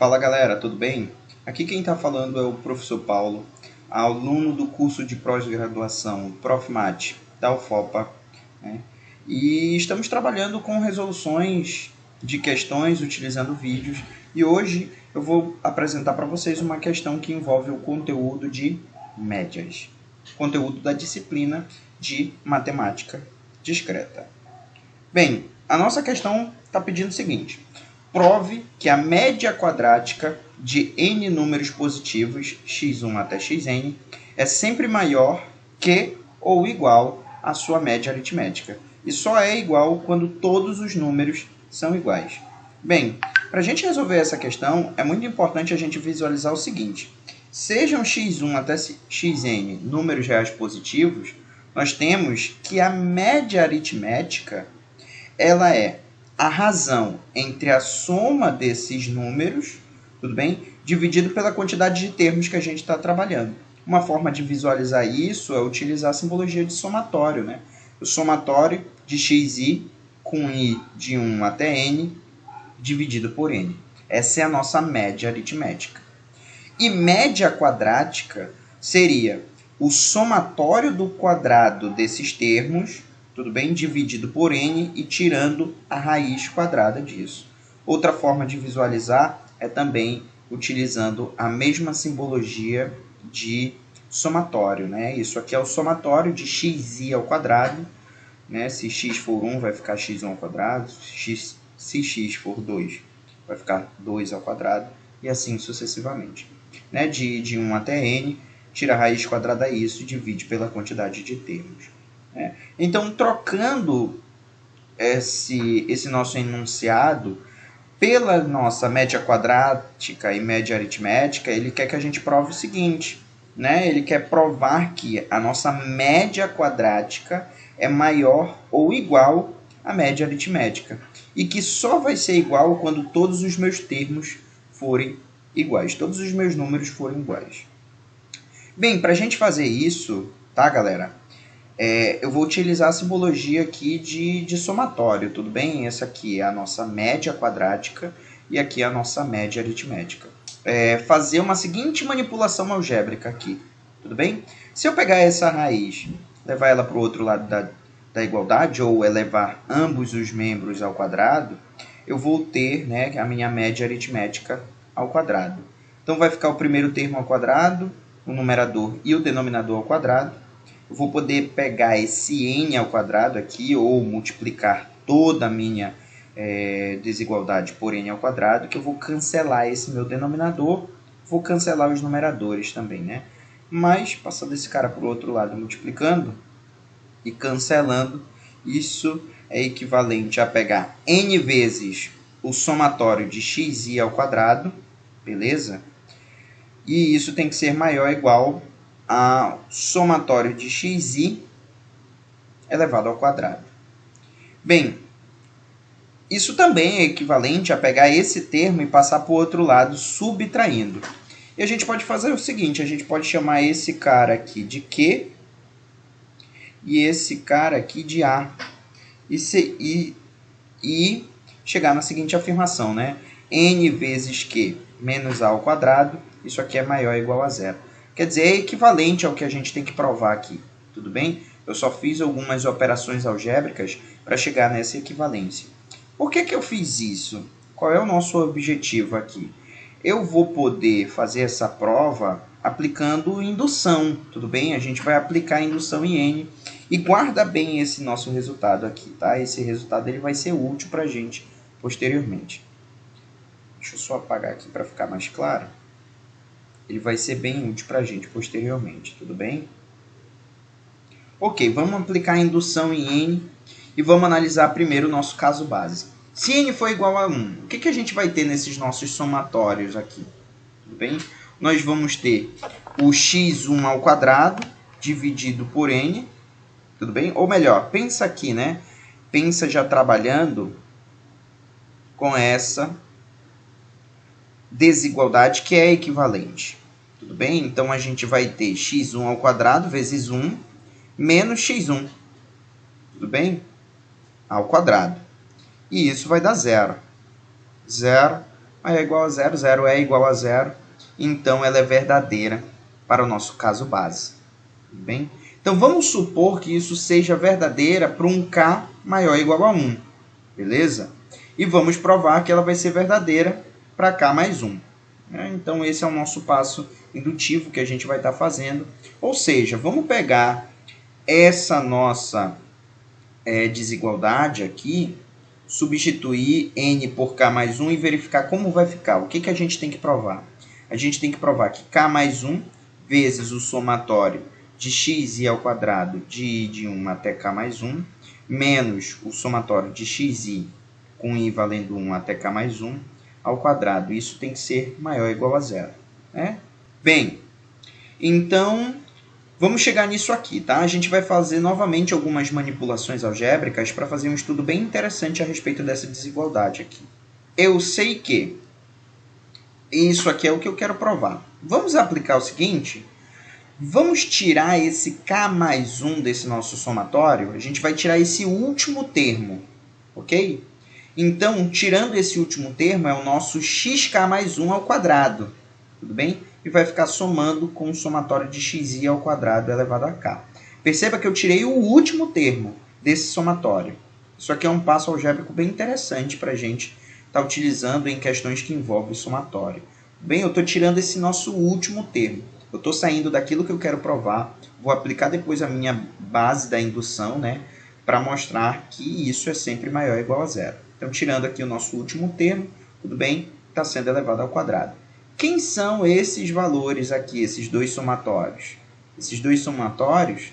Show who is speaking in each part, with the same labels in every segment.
Speaker 1: Fala galera, tudo bem? Aqui quem está falando é o professor Paulo, aluno do curso de pós-graduação ProfMat da UFOPA, né? E estamos trabalhando com resoluções de questões utilizando vídeos e hoje eu vou apresentar para vocês uma questão que envolve o conteúdo de médias, conteúdo da disciplina de matemática discreta. Bem, a nossa questão está pedindo o seguinte: prove que a média quadrática de n números positivos, x1 até xn, é sempre maior que ou igual à sua média aritmética. E só é igual quando todos os números são iguais. Bem, para a gente resolver essa questão, é muito importante a gente visualizar o seguinte: sejam x1 até xn números reais positivos, nós temos que a média aritmética ela é a razão entre a soma desses números, tudo bem? Dividido pela quantidade de termos que a gente está trabalhando. Uma forma de visualizar isso é utilizar a simbologia de somatório, né? O somatório de xi com i de 1 até n dividido por n. Essa é a nossa média aritmética. E média quadrática seria o somatório do quadrado desses termos, tudo bem? Dividido por n e tirando a raiz quadrada disso. Outra forma de visualizar é também utilizando a mesma simbologia de somatório, né? Isso aqui é o somatório de xi ao quadrado, né? Se x for 1, vai ficar x1 ao quadrado. Se x for 2, vai ficar 2 ao quadrado. E assim sucessivamente. Né? De 1 até n, tira a raiz quadrada disso e divide pela quantidade de termos. Né? Então, trocando esse nosso enunciado pela nossa média quadrática e média aritmética, ele quer que a gente prove o seguinte, né? Ele quer provar que a nossa média quadrática é maior ou igual à média aritmética e que só vai ser igual quando todos os meus termos forem iguais, todos os meus números forem iguais. Bem, para a gente fazer isso, tá, galera? Eu vou utilizar a simbologia aqui de somatório, tudo bem? Essa aqui é a nossa média quadrática e aqui é a nossa média aritmética. Fazer uma seguinte manipulação algébrica aqui, tudo bem? Se eu pegar essa raiz, levar ela para o outro lado da igualdade, ou elevar ambos os membros ao quadrado, eu vou ter, né, a minha média aritmética ao quadrado. Então, vai ficar o primeiro termo ao quadrado, o numerador e o denominador ao quadrado. Eu vou poder pegar esse n ao quadrado aqui, ou multiplicar toda a minha desigualdade por n ao quadrado, que eu vou cancelar esse meu denominador, vou cancelar os numeradores também, né? Mas, passando esse cara para o outro lado, multiplicando e cancelando, isso é equivalente a pegar n vezes o somatório de xi ao quadrado, beleza? E isso tem que ser maior ou igual ao somatório de xi elevado ao quadrado. Bem, isso também é equivalente a pegar esse termo e passar para o outro lado, subtraindo. E a gente pode fazer o seguinte, a gente pode chamar esse cara aqui de Q e esse cara aqui de A. E chegar na seguinte afirmação, né? N vezes Q menos A ao quadrado, isso aqui é maior ou igual a zero. Quer dizer, é equivalente ao que a gente tem que provar aqui, tudo bem? Eu só fiz algumas operações algébricas para chegar nessa equivalência. Por que eu fiz isso? Qual é o nosso objetivo aqui? Eu vou poder fazer essa prova aplicando indução, tudo bem? A gente vai aplicar indução em N e guarda bem esse nosso resultado aqui, tá? Esse resultado ele vai ser útil para a gente posteriormente. Deixa eu só apagar aqui para ficar mais claro. Ele vai ser bem útil para a gente posteriormente, tudo bem? Ok, vamos aplicar a indução em N e vamos analisar primeiro o nosso caso base. Se N for igual a 1, o que a gente vai ter nesses nossos somatórios aqui? Tudo bem? Nós vamos ter o x1 ao quadrado dividido por N, tudo bem? Ou melhor, pensa aqui, né? Pensa já trabalhando com essa desigualdade que é equivalente. Tudo bem? Então, a gente vai ter x1 ao quadrado vezes 1 menos x1. Tudo bem? Ao quadrado. E isso vai dar zero. Zero maior ou igual a zero, zero é igual a zero, então ela é verdadeira para o nosso caso base. Tudo bem? Então vamos supor que isso seja verdadeira para um k maior ou igual a 1, beleza? E vamos provar que ela vai ser verdadeira para k mais 1. Então esse é o nosso passo indutivo que a gente vai estar fazendo. Ou seja, vamos pegar essa nossa desigualdade aqui, substituir n por k mais 1 e verificar como vai ficar. O que a gente tem que provar? A gente tem que provar que k mais 1 vezes o somatório de xi ao quadrado de i de 1 até k mais 1, menos o somatório de xi com i valendo 1 até k mais 1 ao quadrado. Isso tem que ser maior ou igual a zero. Né? Bem, então vamos chegar nisso aqui, tá? A gente vai fazer novamente algumas manipulações algébricas para fazer um estudo bem interessante a respeito dessa desigualdade aqui. Eu sei que isso aqui é o que eu quero provar. Vamos aplicar o seguinte: vamos tirar esse k mais 1 desse nosso somatório. A gente vai tirar esse último termo, ok? Então, tirando esse último termo, é o nosso xk mais 1 ao quadrado, tudo bem? E vai ficar somando com o somatório de xi ao quadrado elevado a k. Perceba que eu tirei o último termo desse somatório. Isso aqui é um passo algébrico bem interessante para a gente estar utilizando em questões que envolvem somatório. Bem, eu estou tirando esse nosso último termo. Eu estou saindo daquilo que eu quero provar, vou aplicar depois a minha base da indução, né, para mostrar que isso é sempre maior ou igual a zero. Então, tirando aqui o nosso último termo, tudo bem, está sendo elevado ao quadrado. Quem são esses valores aqui, esses dois somatórios? Esses dois somatórios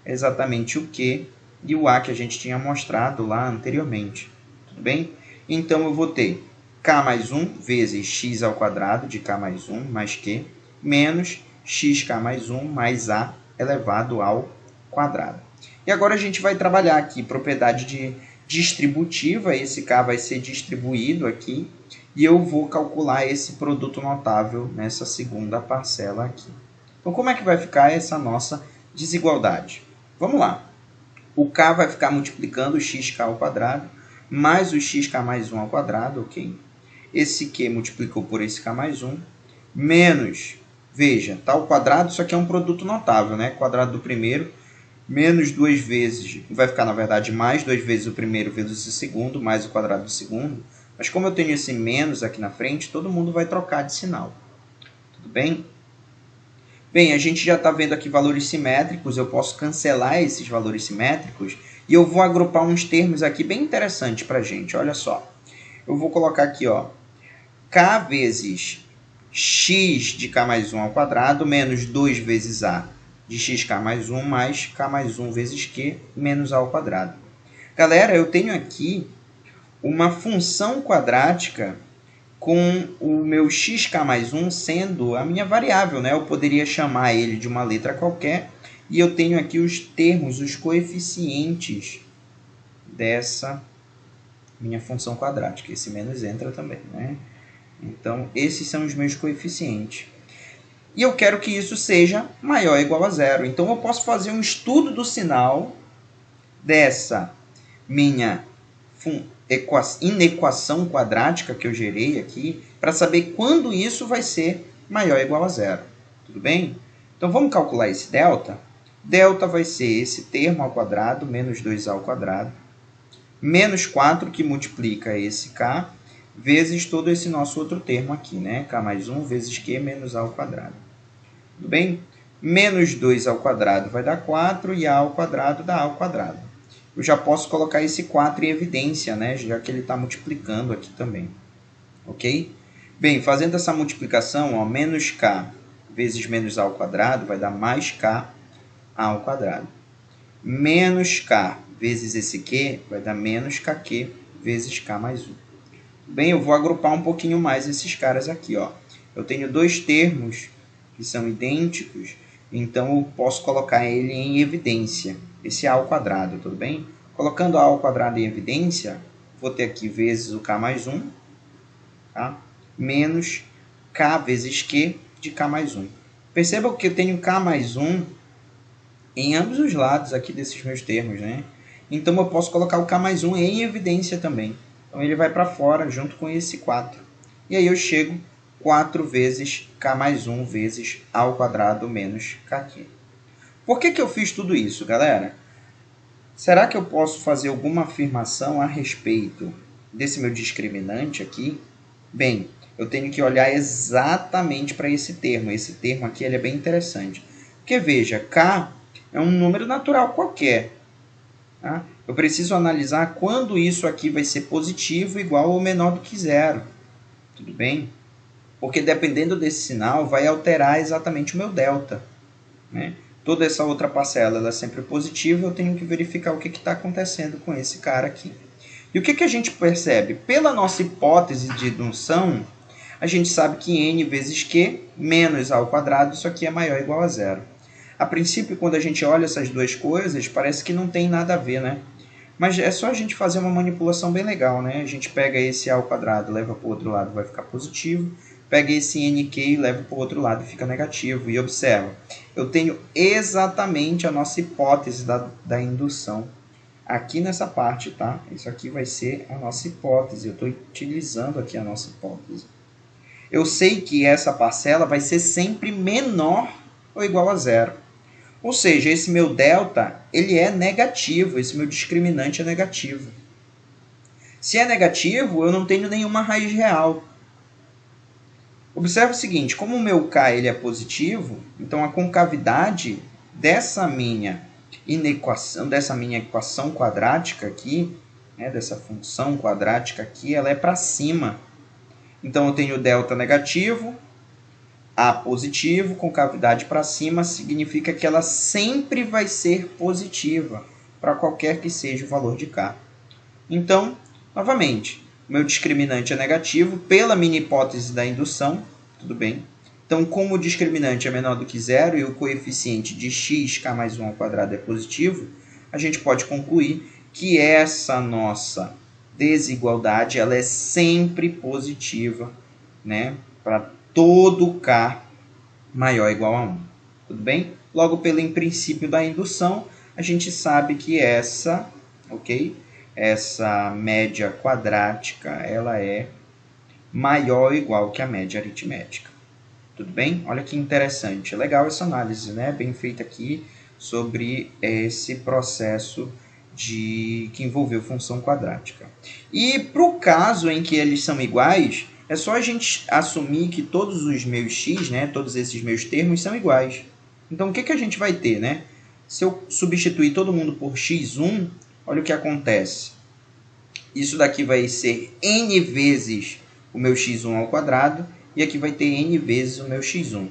Speaker 1: é exatamente o Q e o A que a gente tinha mostrado lá anteriormente. Tudo bem? Então, eu vou ter k mais 1 vezes x ao quadrado de k mais 1 mais Q, menos xk mais 1 mais A elevado ao quadrado. E agora a gente vai trabalhar aqui propriedade distributiva. Esse k vai ser distribuído aqui. E eu vou calcular esse produto notável nessa segunda parcela aqui. Então, como é que vai ficar essa nossa desigualdade? Vamos lá. O k vai ficar multiplicando o xk ao quadrado, mais o xk mais 1 ao quadrado, ok? Esse q multiplicou por esse k mais 1, menos, veja, tá ao quadrado, isso aqui é um produto notável, né? Quadrado do primeiro, menos 2 vezes, vai ficar, na verdade, mais 2 vezes o primeiro vezes o segundo, mais o quadrado do segundo. Mas como eu tenho esse menos aqui na frente, todo mundo vai trocar de sinal. Tudo bem? Bem, a gente já está vendo aqui valores simétricos. Eu posso cancelar esses valores simétricos. E eu vou agrupar uns termos aqui bem interessantes para a gente. Olha só. Eu vou colocar aqui, ó, k vezes x de k mais 1 ao quadrado, menos 2 vezes a de xk mais 1, mais k mais 1 vezes q, menos a ao quadrado. Galera, eu tenho aqui uma função quadrática com o meu xk mais 1 sendo a minha variável, né? Eu poderia chamar ele de uma letra qualquer e eu tenho aqui os termos, os coeficientes dessa minha função quadrática. Esse menos entra também, né? Então, esses são os meus coeficientes. E eu quero que isso seja maior ou igual a zero. Então, eu posso fazer um estudo do sinal dessa minha inequação quadrática que eu gerei aqui, para saber quando isso vai ser maior ou igual a zero. Tudo bem? Então, vamos calcular esse delta. Delta vai ser esse termo ao quadrado, menos 2a ao quadrado, menos 4, que multiplica esse k, vezes todo esse nosso outro termo aqui, né? K mais 1 vezes q menos a ao quadrado. Tudo bem? Menos 2 ao quadrado vai dar 4 e a ao quadrado dá a ao quadrado. Eu já posso colocar esse 4 em evidência, né? Já que ele está multiplicando aqui também. Ok? Bem, fazendo essa multiplicação, ó, menos k vezes menos a ao quadrado vai dar mais k a ao quadrado. Menos k vezes esse q vai dar menos kq vezes k mais 1. Bem, eu vou agrupar um pouquinho mais esses caras aqui, ó. Eu tenho dois termos que são idênticos, então eu posso colocar ele em evidência. Esse a ao quadrado, tudo bem? Colocando a ao quadrado em evidência, vou ter aqui vezes o k mais 1, tá? Menos k vezes q de k mais 1. Percebam que eu tenho k mais 1 em ambos os lados aqui desses meus termos, né? Então, eu posso colocar o k mais 1 em evidência também. Então, ele vai para fora junto com esse 4. E aí eu chego 4 vezes k mais 1 vezes a ao quadrado menos kq. Por que eu fiz tudo isso, galera? Será que eu posso fazer alguma afirmação a respeito desse meu discriminante aqui? Bem, eu tenho que olhar exatamente para esse termo. Esse termo aqui ele é bem interessante. Porque, veja, k é um número natural qualquer. Tá? Eu preciso analisar quando isso aqui vai ser positivo, igual ou menor do que zero. Tudo bem? Porque dependendo desse sinal, vai alterar exatamente o meu delta. Né? Toda essa outra parcela ela é sempre positiva, eu tenho que verificar o que está acontecendo com esse cara aqui. E o que a gente percebe? Pela nossa hipótese de indução, a gente sabe que n vezes q menos a ao quadrado, isso aqui é maior ou igual a zero. A princípio, quando a gente olha essas duas coisas, parece que não tem nada a ver, né? Mas é só a gente fazer uma manipulação bem legal, né? A gente pega esse a ao quadrado, leva para o outro lado, vai ficar positivo. Pega esse nq e leva para o outro lado e fica negativo. E observa, eu tenho exatamente a nossa hipótese da indução aqui nessa parte, tá? Isso aqui vai ser a nossa hipótese. Eu estou utilizando aqui a nossa hipótese. Eu sei que essa parcela vai ser sempre menor ou igual a zero. Ou seja, esse meu delta ele é negativo, esse meu discriminante é negativo. Se é negativo, eu não tenho nenhuma raiz real. Observe o seguinte, como o meu k ele é positivo, então a concavidade dessa minha equação quadrática aqui, né, dessa função quadrática aqui, ela é para cima. Então eu tenho delta negativo, a positivo, concavidade para cima, significa que ela sempre vai ser positiva, para qualquer que seja o valor de k. Então, novamente, o meu discriminante é negativo pela minha hipótese da indução, tudo bem? Então, como o discriminante é menor do que zero e o coeficiente de x, k mais 1 ao quadrado é positivo, a gente pode concluir que essa nossa desigualdade ela é sempre positiva, né? Para todo k maior ou igual a 1. Tudo bem? Logo, pelo princípio da indução, a gente sabe que essa média quadrática ela é maior ou igual que a média aritmética. Tudo bem? Olha que interessante. Legal essa análise, né? Bem feita aqui sobre esse processo que envolveu função quadrática. E para o caso em que eles são iguais, é só a gente assumir que todos os meus x, né, todos esses meus termos são iguais. Então, o que a gente vai ter? Né? Se eu substituir todo mundo por x1, olha o que acontece. Isso daqui vai ser n vezes o meu x1 ao quadrado, e aqui vai ter n vezes o meu x1.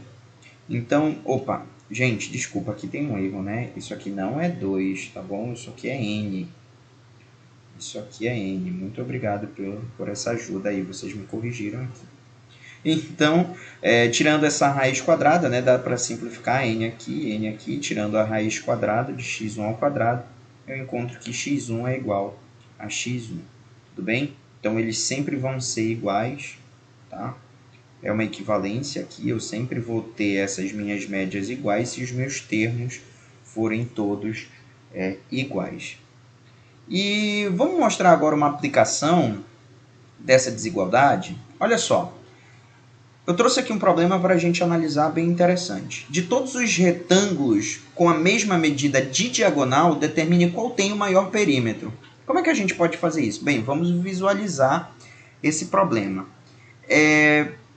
Speaker 1: Então, opa, gente, desculpa, aqui tem um erro, né? Isso aqui não é 2, tá bom? Isso aqui é n. Isso aqui é n. Muito obrigado por essa ajuda aí, vocês me corrigiram aqui. Então, tirando essa raiz quadrada, né, dá para simplificar n aqui, tirando a raiz quadrada de x1 ao quadrado, eu encontro que x1 é igual a x1. Tudo bem? Então, eles sempre vão ser iguais, tá? É uma equivalência aqui, eu sempre vou ter essas minhas médias iguais se os meus termos forem todos iguais. E vamos mostrar agora uma aplicação dessa desigualdade. Olha só, eu trouxe aqui um problema para a gente analisar bem interessante. De todos os retângulos com a mesma medida de diagonal, determine qual tem o maior perímetro. Como é que a gente pode fazer isso? Bem, vamos visualizar esse problema.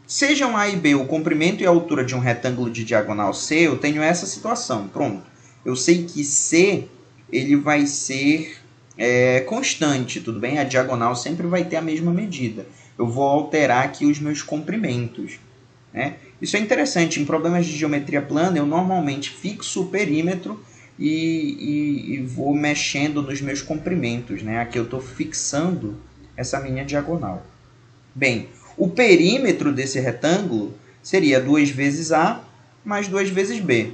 Speaker 1: Sejam A e B o comprimento e a altura de um retângulo de diagonal C, eu tenho essa situação. Pronto. Eu sei que C ele vai ser constante, tudo bem? A diagonal sempre vai ter a mesma medida. Eu vou alterar aqui os meus comprimentos. Né? Isso é interessante. Em problemas de geometria plana, eu normalmente fixo o perímetro e vou mexendo nos meus comprimentos. Né? Aqui eu estou fixando essa minha diagonal. Bem, o perímetro desse retângulo seria 2 vezes A mais 2 vezes B.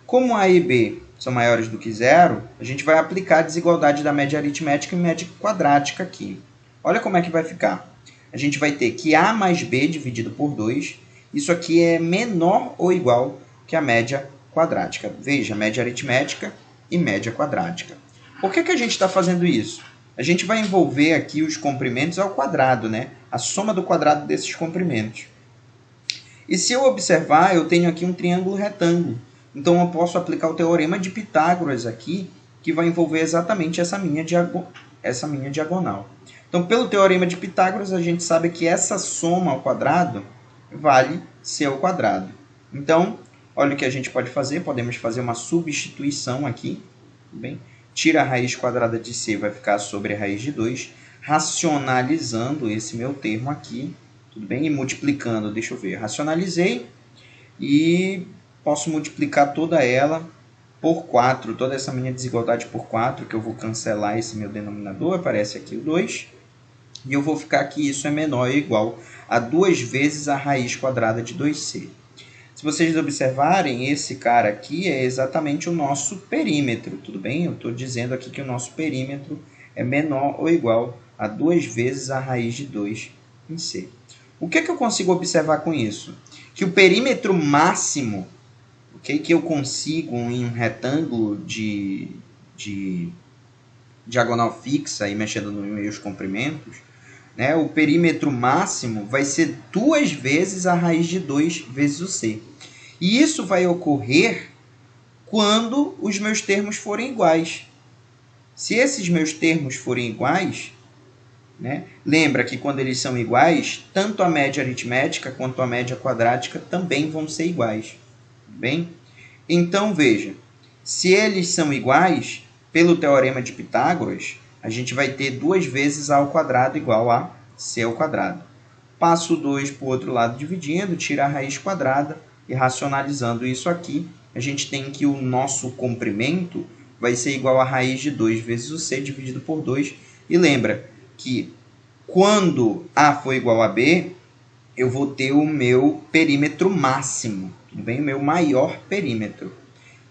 Speaker 1: Como A e B são maiores do que zero, a gente vai aplicar a desigualdade da média aritmética e média quadrática aqui. Olha como é que vai ficar. A gente vai ter que A mais B dividido por 2, isso aqui é menor ou igual que a média quadrática. Veja, média aritmética e média quadrática. Por que a gente está fazendo isso? a gente vai envolver aqui os comprimentos ao quadrado, né? A soma do quadrado desses comprimentos. E se eu observar, eu tenho aqui um triângulo retângulo. Então, eu posso aplicar o teorema de Pitágoras aqui, que vai envolver exatamente essa minha diagonal. Então, pelo teorema de Pitágoras, a gente sabe que essa soma ao quadrado vale c ao quadrado. Então, olha o que a gente pode fazer. Podemos fazer uma substituição aqui. Tudo bem? Tira a raiz quadrada de c, vai ficar sobre a raiz de 2. Racionalizando esse meu termo aqui. Tudo bem? E multiplicando, deixa eu ver. Racionalizei e posso multiplicar toda ela por 4. Toda essa minha desigualdade por 4, que eu vou cancelar esse meu denominador. Aparece aqui o 2. E eu vou ficar que isso é menor ou igual a 2 vezes a raiz quadrada de 2c. Se vocês observarem, esse cara aqui é exatamente o nosso perímetro, tudo bem? Eu estou dizendo aqui que o nosso perímetro é menor ou igual a 2 vezes a raiz de 2 em c. O que eu consigo observar com isso? Que o perímetro máximo, okay, que eu consigo em um retângulo de diagonal fixa e mexendo nos meus comprimentos, né, o perímetro máximo vai ser 2 vezes a raiz de 2 vezes o c. E isso vai ocorrer quando os meus termos forem iguais. Se esses meus termos forem iguais, né, lembra que quando eles são iguais, tanto a média aritmética quanto a média quadrática também vão ser iguais. Bem? Então, veja, se eles são iguais, pelo teorema de Pitágoras, a gente vai ter 2 vezes a ao quadrado igual a c ao quadrado. Passo o 2 para o outro lado dividindo, tira a raiz quadrada e racionalizando isso aqui, a gente tem que o nosso comprimento vai ser igual a raiz de 2 vezes o c dividido por 2. E lembra que quando A for igual a B, eu vou ter o meu perímetro máximo, tudo bem? O meu maior perímetro.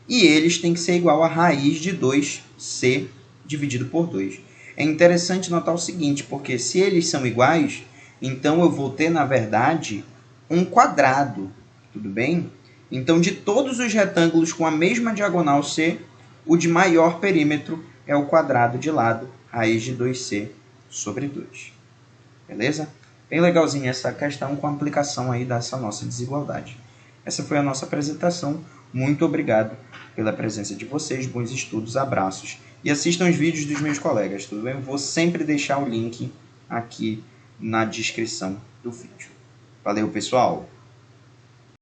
Speaker 1: E eles têm que ser igual a raiz de 2c dividido por 2. É interessante notar o seguinte, porque se eles são iguais, então eu vou ter, na verdade, um quadrado, tudo bem? Então, de todos os retângulos com a mesma diagonal c, o de maior perímetro é o quadrado de lado, raiz de 2c sobre 2. Beleza? Bem legalzinha essa questão com a aplicação aí dessa nossa desigualdade. Essa foi a nossa apresentação. Muito obrigado pela presença de vocês. Bons estudos, abraços. E assistam os vídeos dos meus colegas, tudo bem? Vou sempre deixar o link aqui na descrição do vídeo. Valeu, pessoal!